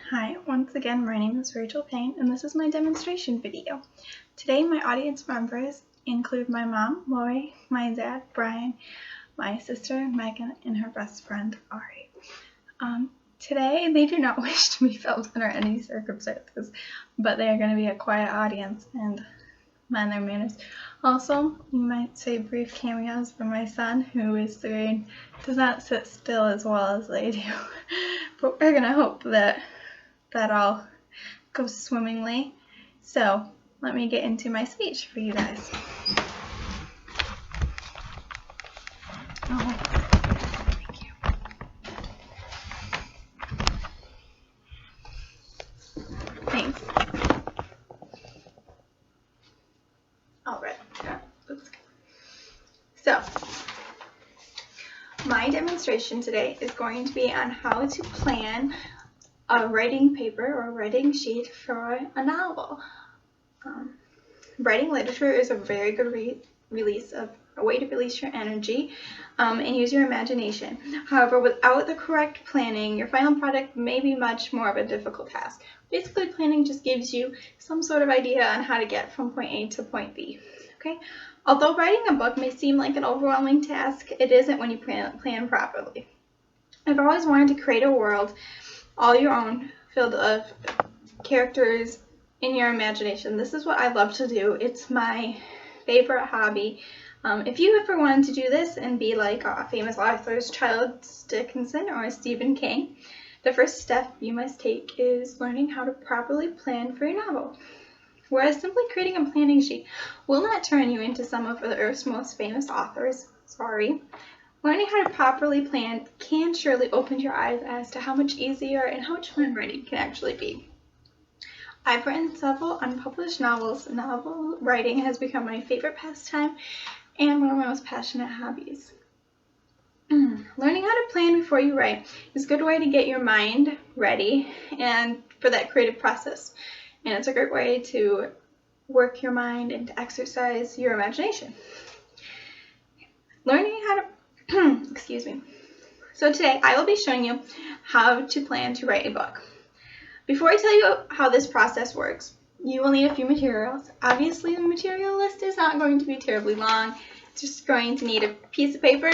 Hi, once again my name is Rachel Payne and this is my demonstration video. Today my audience members include my mom, Lori, my dad, Brian, my sister, Megan, and her best friend, Ari. Today they do not wish to be filmed under any circumstances, but they are going to be a quiet audience and mind their manners. Also, you might say brief cameos from my son, who is 3 and does not sit still as well as they do. But we're going to hope that all goes swimmingly. So let me get into my speech for you guys. Thank you. Thanks. All right. So my demonstration today is going to be on how to plan a writing paper or writing sheet for a novel. Writing literature is a very good way to release your energy and use your imagination. However, without the correct planning, your final product may be much more of a difficult task. Basically, planning just gives you some sort of idea on how to get from point A to point B. Okay? Although writing a book may seem like an overwhelming task, it isn't when you plan properly. I've always wanted to create a world all your own, filled of characters in your imagination. This is what I love to do. It's my favorite hobby. If you ever wanted to do this and be like famous authors Charles Dickens or Stephen King, the first step you must take is learning how to properly plan for your novel. Whereas simply creating a planning sheet will not turn you into some of the Earth's most famous authors. Sorry. Learning how to properly plan can surely open your eyes as to how much easier and how much fun writing can actually be. I've written several unpublished novels. Novel writing has become my favorite pastime and one of my most passionate hobbies. Learning how to plan before you write is a good way to get your mind ready and for that creative process. And it's a great way to work your mind and to exercise your imagination. Learning how to excuse me. So today I will be showing you how to plan to write a book. Before I tell you how this process works, you will need a few materials. Obviously, the material list is not going to be terribly long. It's just going to need a piece of paper,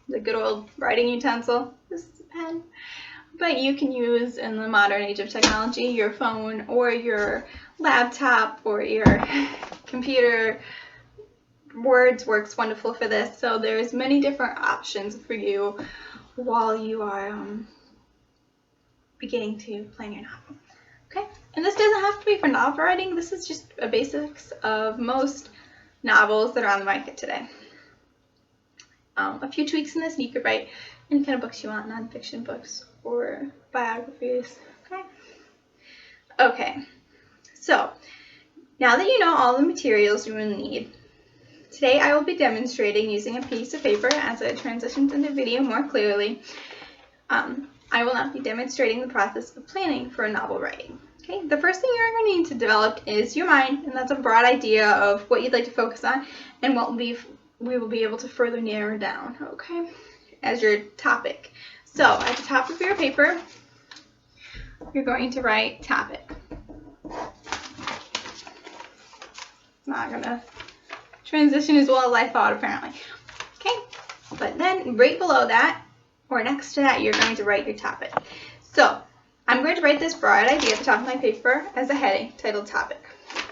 the good old writing utensil, this is a pen, but you can use in the modern age of technology your phone or your laptop or your computer. Words works wonderful for this, so there's many different options for you while you are beginning to plan your novel. Okay, and this doesn't have to be for novel writing. This is just a basics of most novels that are on the market today. A few tweaks in this, you could write any kind of books you want, nonfiction books or biographies. Okay, so now that you know all the materials you will need, today I will be demonstrating using a piece of paper as it transitions into video more clearly. I will not be demonstrating the process of planning for novel writing. Okay, the first thing you're going to need to develop is your mind, and that's a broad idea of what you'd like to focus on and what we will be able to further narrow down, okay, as your topic. So at the top of your paper, you're going to write topic. It's not going to transition as well as I thought, apparently. Okay, but then right below that, or next to that, you're going to write your topic. So I'm going to write this broad idea at the top of my paper as a heading, titled topic.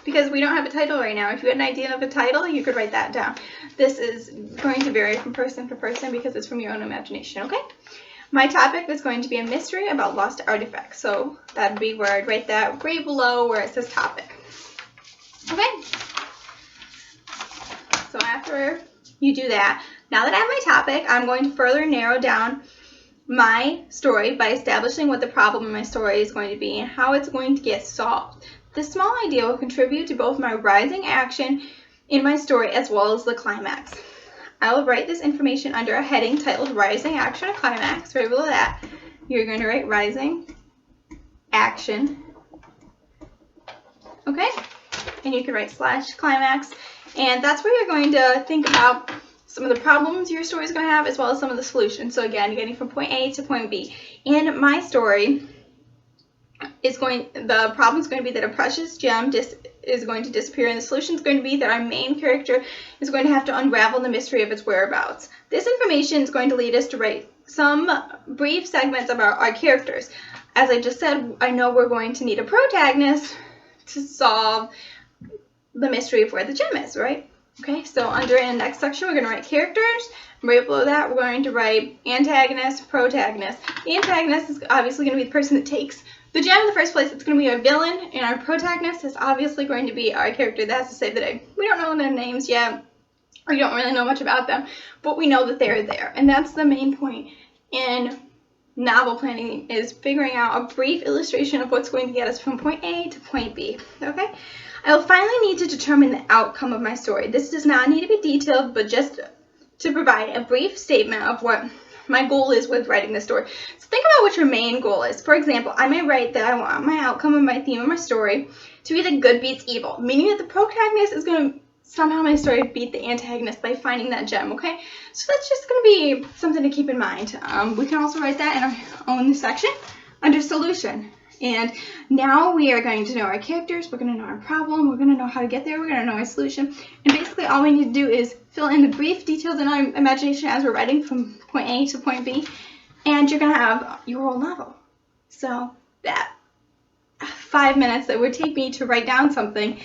Because we don't have a title right now. If you had an idea of a title, you could write that down. This is going to vary from person to person because it's from your own imagination, okay? My topic is going to be a mystery about lost artifacts. So that would be where I'd write that right below where it says topic. Okay? So after you do that, now that I have my topic, I'm going to further narrow down my story by establishing what the problem in my story is going to be and how it's going to get solved. This small idea will contribute to both my rising action in my story as well as the climax. I will write this information under a heading titled Rising Action or Climax. Right below that, you're going to write Rising Action. Okay? And you can write / climax. And that's where you're going to think about some of the problems your story is going to have as well as some of the solutions. So again, getting from point A to point B. In my story, the problem is going to be that a precious gem is going to disappear, and the solution is going to be that our main character is going to have to unravel the mystery of its whereabouts. This information is going to lead us to write some brief segments about our characters. As I just said, I know we're going to need a protagonist to solve the mystery of where the gem is, right? Okay, so under in the next section, we're going to write characters. Right below that, we're going to write antagonist, protagonist. The antagonist is obviously going to be the person that takes the gem in the first place. It's going to be our villain, and our protagonist is obviously going to be our character that has to save the day. We don't know their names yet, or you don't really know much about them, but we know that they're there. And that's the main point in novel planning, is figuring out a brief illustration of what's going to get us from point A to point B, okay? I will finally need to determine the outcome of my story. This does not need to be detailed, but just to provide a brief statement of what my goal is with writing this story. So think about what your main goal is. For example, I may write that I want my outcome of my theme of my story to be that good beats evil, meaning that the protagonist is going to somehow my story beat the antagonist by finding that gem, okay? So that's just going to be something to keep in mind. We can also write that in our own section under solution. And now we are going to know our characters, we're going to know our problem, we're going to know how to get there, we're going to know our solution. And basically all we need to do is fill in the brief details in our imagination as we're writing from point A to point B, and you're going to have your whole novel. So that 5 minutes that would take me to write down something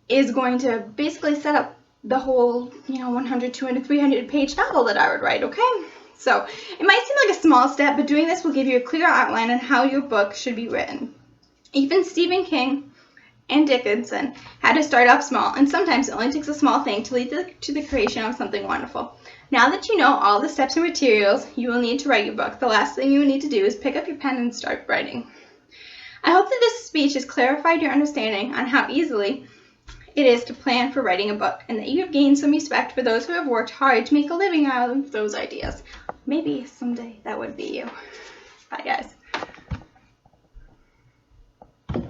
is going to basically set up the whole, 100, 200, 300 page novel that I would write, okay? So it might seem like a small step, but doing this will give you a clear outline on how your book should be written. Even Stephen King and Dickinson had to start off small, and sometimes it only takes a small thing to lead to the creation of something wonderful. Now that you know all the steps and materials you will need to write your book, the last thing you will need to do is pick up your pen and start writing. I hope that this speech has clarified your understanding on how easily it is to plan for writing a book, and that you have gained some respect for those who have worked hard to make a living out of those ideas. Maybe someday that would be you. Bye, guys.